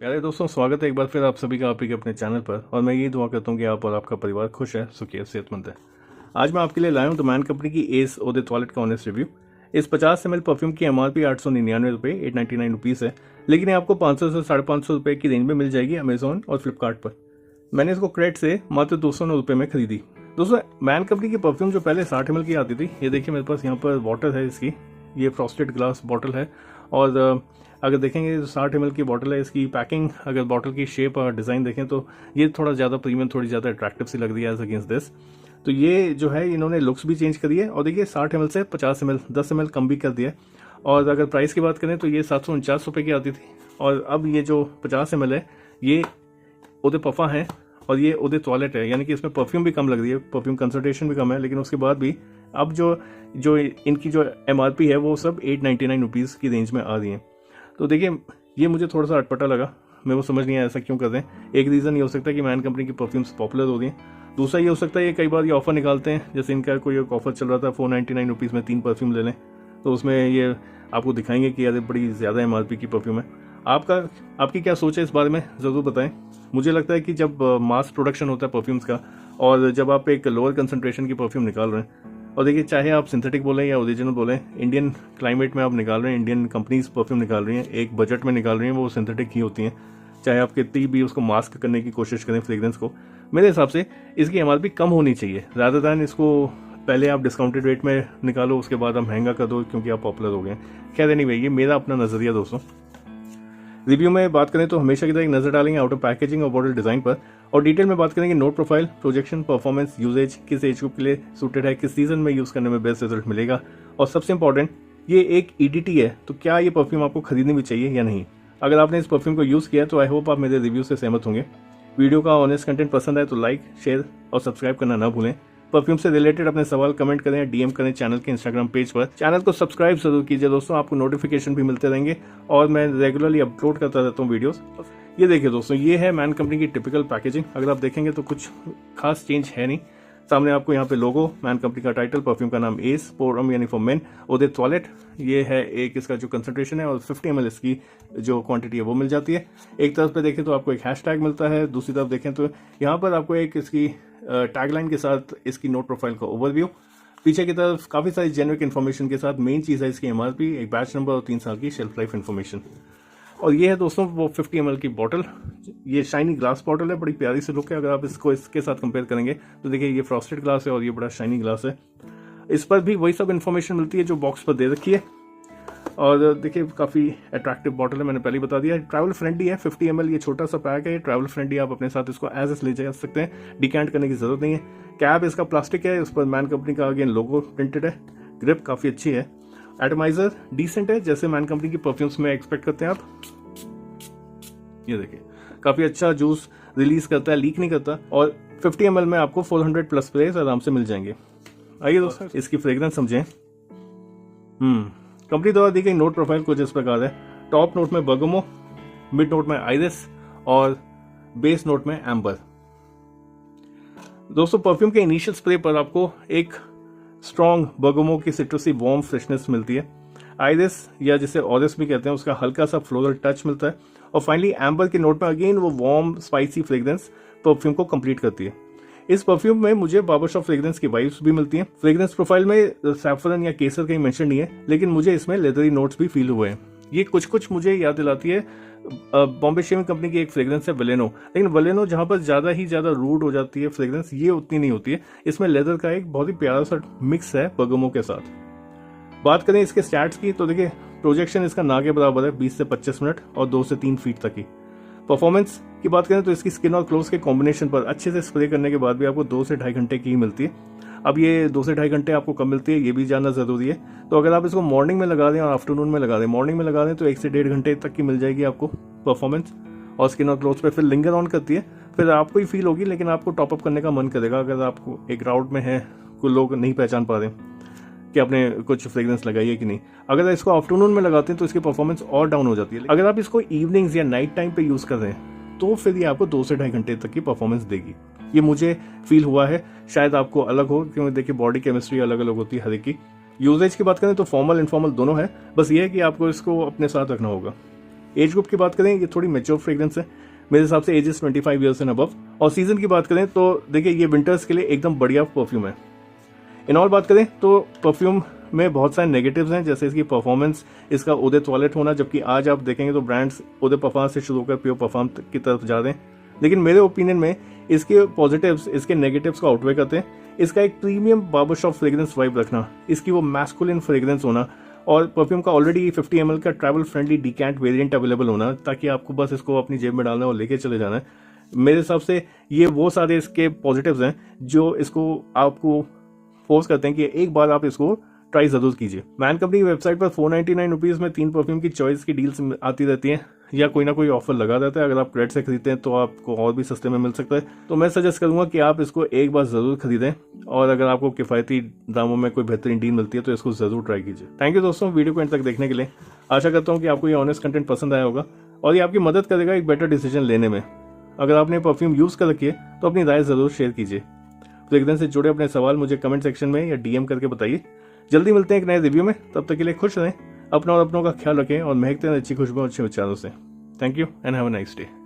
प्यारे दोस्तों, स्वागत है एक बार फिर आप सभी का आपके अपने चैनल पर। और मैं ये दुआ करता हूँ कि आप और आपका परिवार खुश है, सुखी है, सेहतमंद है। आज मैं आपके लिए लाया हूँ द मैन कंपनी की एस ओदे टॉयलेट का ऑनेस्ट रिव्यू। इस 50 ml परफ्यूम की एमआरपी 899 रुपये, 899 रुपीज़ है, लेकिन ये आपको 500 से 550 रुपये की रेंज में मिल जाएगी अमेजोन और फ्लिपकार्ट पर। मैंने इसको क्रेट से मात्र 209 रुपये में खरीदी। दोस्तों, मैन कंपनी की परफ्यूम जो पहले 60 ml की आती थी, ये देखिए मेरे पास यहाँ पर बॉटल है इसकी, ये फ्रॉस्टेड ग्लास बॉटल है। और अगर देखेंगे तो 60 ml की बॉटल है। इसकी पैकिंग, अगर बॉटल की शेप और डिज़ाइन देखें तो ये थोड़ा ज़्यादा प्रीमियम, थोड़ी ज़्यादा अट्रैक्टिव सी लग रही है एज अगेंस्ट दिस। तो ये जो है इन्होंने लुक्स भी चेंज करी है। और देखिए 60 ml से 50 ml 10 ml कम भी कर दिया है। और अगर प्राइस की बात करें तो ये 749 रुपये की आती थी, और अब ये जो 50 ml है ये ओदे पफा है और ये ओदे टॉयलेट है, यानी कि इसमें परफ्यूम भी कम लग रही है, परफ्यूम कंसंट्रेशन भी कम है, लेकिन उसके बाद भी अब जो इनकी जो एमआरपी है वो सब 899 रुपीज़ की रेंज में आ रही है। तो देखिए ये मुझे थोड़ा सा अटपटा लगा, मेरे को समझ नहीं आया ऐसा क्यों कर रहे हैं। एक रीज़न ये हो सकता है कि मैन कंपनी की परफ्यूम्स पॉपुलर हो रही हैं। दूसरा ये हो सकता है ये कई बार ये ऑफर निकालते हैं, जैसे इनका कोई एक ऑफर चल रहा था 499 रुपीज़ में 3 परफ्यूम ले लें, तो उसमें ये आपको दिखाएंगे कि यार बड़ी ज़्यादा एमआरपी की परफ्यूम है। आपकी क्या सोच है इस बारे में, ज़रूर बताएं। मुझे लगता है कि जब मास प्रोडक्शन होता है परफ्यूम्स का, और जब आप एक लोअर कंसंट्रेशन की परफ्यूम निकाल रहे हैं, और देखिए चाहे आप सिंथेटिक बोलें या ओरिजिनल बोलें, इंडियन क्लाइमेट में आप निकाल रहे हैं, इंडियन कंपनीज परफ्यूम निकाल रही हैं, एक बजट में निकाल रही हैं, वो सिंथेटिक ही होती हैं। चाहे आप कितनी भी उसको मास्क करने की कोशिश करें फ्रेग्रेंस को, मेरे हिसाब से इसकी एमआरपी कम होनी चाहिए, रादर दैन इसको पहले आप डिस्काउंटेड रेट में निकालो, उसके बाद आप महंगा कर दो क्योंकि आप पॉपुलर हो गए। खैर एनीवे, ये मेरा अपना नज़रिया दोस्तों। रिव्यू में बात करें तो हमेशा की तरह एक नजर डालेंगे आउटर पैकेजिंग और बॉटल डिजाइन पर, और डिटेल में बात करेंगे note profile, projection, performance, usage, किस एज ग्रुप के लिए सूटेड है, किस सीजन में यूज करने में बेस्ट रिजल्ट मिलेगा, और सबसे इंपॉर्टेंट ये एक ईडीटी है, तो क्या ये परफ्यूम आपको खरीदनी भी चाहिए या नहीं। अगर आपने इस परफ्यूम को यूज किया तो आई होप आप मेरे रिव्यू से सहमत होंगे। वीडियो का ऑनेस्ट कंटेंट पसंद आए तो लाइक, शेयर और सब्सक्राइब करना ना भूलें। परफ्यूम से रिलेटेड अपने सवाल कमेंट करें या डीएम करें चैनल के इंस्टाग्राम पेज पर। चैनल को सब्सक्राइब जरूर कीजिए दोस्तों, आपको नोटिफिकेशन भी मिलते रहेंगे और मैं रेगुलरली अपलोड करता रहता हूँ वीडियोस। ये देखिए दोस्तों, ये है मैन कंपनी की टिपिकल पैकेजिंग। अगर आप देखेंगे तो कुछ खास चेंज है नहीं। सामने आपको यहाँ पे लोगो, मैन कंपनी का टाइटल, परफ्यूम का नाम एस पोरम यानी फॉर मेन, ओदे टॉयलेट, ये है एक इसका जो कंसंट्रेशन है, और 50 ml इसकी जो क्वांटिटी है वो मिल जाती है। एक तरफ पे देखें तो आपको एक हैशटैग मिलता है, दूसरी तरफ देखें तो यहाँ पर आपको एक इसकी टैगलाइन के साथ इसकी नोट प्रोफाइल का ओवरव्यू, पीछे की तरफ काफी सारी जेनरिक इन्फॉर्मेशन के साथ मेन चीज है इसकी एमआरपी, एक बैच नंबर और 3 साल की शेल्फ लाइफ इन्फॉर्मेशन। और ये है दोस्तों वो 50 ml की बॉटल। ये शाइनी ग्लास बॉटल है, बड़ी प्यारी सी लुक है। अगर आप इसको इसके साथ कंपेयर करेंगे तो देखिए ये फ्रॉस्टेड ग्लास है और ये बड़ा शाइनी ग्लास है। इस पर भी वही सब इन्फॉर्मेशन मिलती है जो बॉक्स पर दे रखी है। और देखिए काफ़ी अट्रैक्टिव बॉटल है, मैंने पहले बता दिया। ट्रैवल फ्रेंडली है, 50 ml ये छोटा सा पैक है, ये ट्रैवल फ्रेंडली, आप अपने साथ इसको एज एस ले जा सकते हैं, डिकैंट करने की जरूरत नहीं है। कैप इसका प्लास्टिक है, उस पर मैन कंपनी का अगेन लोगो प्रिंटेड है। ग्रिप काफ़ी अच्छी है। एटमाइजर डिसेंट है, जैसे मैन कंपनी की परफ्यूम्स में एक्सपेक्ट करते हैं आप। ये देखिए काफ़ी अच्छा जूस रिलीज करता है, लीक नहीं करता, और 50 ml में आपको 400 प्लस स्प्रेज आराम से मिल जाएंगे। आइए दोस्तों इसकी फ्रेग्रेंस समझें। कंपनी द्वारा दी गई नोट प्रोफाइल कुछ इस प्रकार है। टॉप नोट में बर्गमो, मिड नोट में आइरिस और बेस नोट में एम्बर। दोस्तों परफ्यूम के इनिशियल स्प्रे पर आपको एक स्ट्रॉन्ग बर्गमो की सिट्रसी वार्म फ्रेशनेस मिलती है। आइरिस या जिसे ऑरिस भी कहते हैं उसका हल्का सा फ्लोरल टच मिलता है, और फाइनली एम्बर के नोट में अगेन वो वार्म स्पाइसी फ्रेग्रेंस परफ्यूम को कंप्लीट करती है। इस परफ्यूम में मुझे बार्बरशॉप फ्रेग्रेंस की वाइब्स भी मिलती हैं। फ्रेग्रेंस प्रोफाइल में सैफरन या केसर कहीं मेंशन नहीं है, लेकिन मुझे इसमें लेदरी नोट्स भी फील हुए हैं। ये कुछ मुझे याद दिलाती है बॉम्बे शेविंग कंपनी की एक फ्रेग्रेंस है वेलेनो, लेकिन वेलेनो जहां पर ज्यादा ही ज्यादा रूड हो जाती है फ्रेग्रेंस, ये उतनी नहीं होती है। इसमें लेदर का एक बहुत ही प्यारा सा मिक्स है बर्गमो के साथ। बात करें इसके स्टैट्स की तो देखिए प्रोजेक्शन इसका ना के बराबर है, 20 से 25 मिनट और 2 से 3 फीट तक की। परफॉर्मेंस की बात करें तो इसकी स्किन और क्लोज के कॉम्बिनेशन पर अच्छे से स्प्रे करने के बाद भी आपको 2 से 2.5 घंटे की ही मिलती है। अब ये 2 से 2.5 घंटे आपको कब मिलती है ये भी जानना जरूरी है। तो अगर आप इसको मॉर्निंग में लगा दें और आफ्टरनून में लगा दें, मॉर्निंग में लगा दें तो 1 से 1.5 घंटे तक की मिल जाएगी आपको परफॉर्मेंस, और स्किन और क्लोज पे फिर लिंगर ऑन करती है, फिर आपको ही फील होगी, लेकिन आपको टॉपअप करने का मन करेगा अगर आपको एक राउट में है, कोई लोग नहीं पहचान पा रहे कि आपने कुछ फ्रेग्रेंस लगाई है कि नहीं। अगर इसको आफ्टरनून में लगाते हैं तो इसकी परफॉर्मेंस और डाउन हो जाती है। अगर आप इसको इवनिंग्स या नाइट टाइम पे यूज कर रहे हैं तो फिर ये आपको 2 से 2.5 घंटे तक की परफॉर्मेंस देगी। ये मुझे फील हुआ है, शायद आपको अलग हो, क्योंकि देखिए बॉडी केमिस्ट्री अलग अलग होती है हर एक की। यूजेज की बात करें तो फॉर्मल इनफॉर्मल दोनों है, बस ये है कि आपको इसको अपने साथ रखना होगा। एज ग्रुप की बात करें, ये थोड़ी मेच्योर फ्रेग्रेंस है, मेरे हिसाब से एजेस 25 ईयर्स एंड अबव। और सीजन की बात करें तो देखिए ये विंटर्स के लिए एकदम बढ़िया परफ्यूम है। इन ऑल बात करें तो परफ्यूम में बहुत सारे नेगेटिव्स हैं, जैसे इसकी परफॉर्मेंस, इसका उदय टॉयलेट होना, जबकि आज आप देखेंगे तो ब्रांड्स उदय परफॉर्मेंस से शुरू होकर प्योर परफॉर्म की तरफ जा रहे हैं। लेकिन मेरे ओपिनियन में इसके पॉजिटिव्स इसके नेगेटिव्स को आउटवे करते हैं। इसका एक प्रीमियम बार्बरशॉप फ्रेग्रेंस वाइब रखना, इसकी वो मैस्कुलिन फ्रेग्रेंस होना, और परफ्यूम का ऑलरेडी 50 ml का ट्रैवल फ्रेंडली डिकैंट वेरिएंट अवेलेबल होना, ताकि आपको बस इसको अपनी जेब में डालना और लेके चले जाना है। मेरे हिसाब से ये वो सारे इसके पॉजिटिव्स हैं जो इसको आपको फोर्स करते हैं कि एक बार आप इसको ट्राई जरूर कीजिए। मैन कंपनी की वेबसाइट पर 499 रुपीज़ में 3 परफ्यूम की चॉइस की डील्स आती रहती हैं, या कोई ना कोई ऑफर लगा रहता है। अगर आप क्रेडिट से खरीदते हैं तो आपको और भी सस्ते में मिल सकता है। तो मैं सजेस्ट करूंगा कि आप इसको एक बार जरूर खरीदें, और अगर आपको किफायती दामों में कोई बेहतरीन डील मिलती है तो इसको जरूर ट्राई कीजिए। थैंक यू दोस्तों, वीडियो को एंड तक देखने के लिए। आशा करता हूँ कि आपको ये ऑनेस्ट कंटेंट पसंद आया होगा और ये आपकी मदद करेगा एक बेटर डिसीजन लेने में। अगर आपने परफ्यूम यूज कर रखी है तो अपनी राय जरूर शेयर कीजिए। फ्रेग्रेंस से जुड़े अपने सवाल मुझे कमेंट सेक्शन में या डीएम करके बताइए। जल्दी मिलते हैं एक नए रिव्यू में, तब तक के लिए खुश रहें, अपना और अपनों का ख्याल रखें और महकते रहें अच्छी खुशबू और अच्छे विचारों से। Thank you and have a nice day.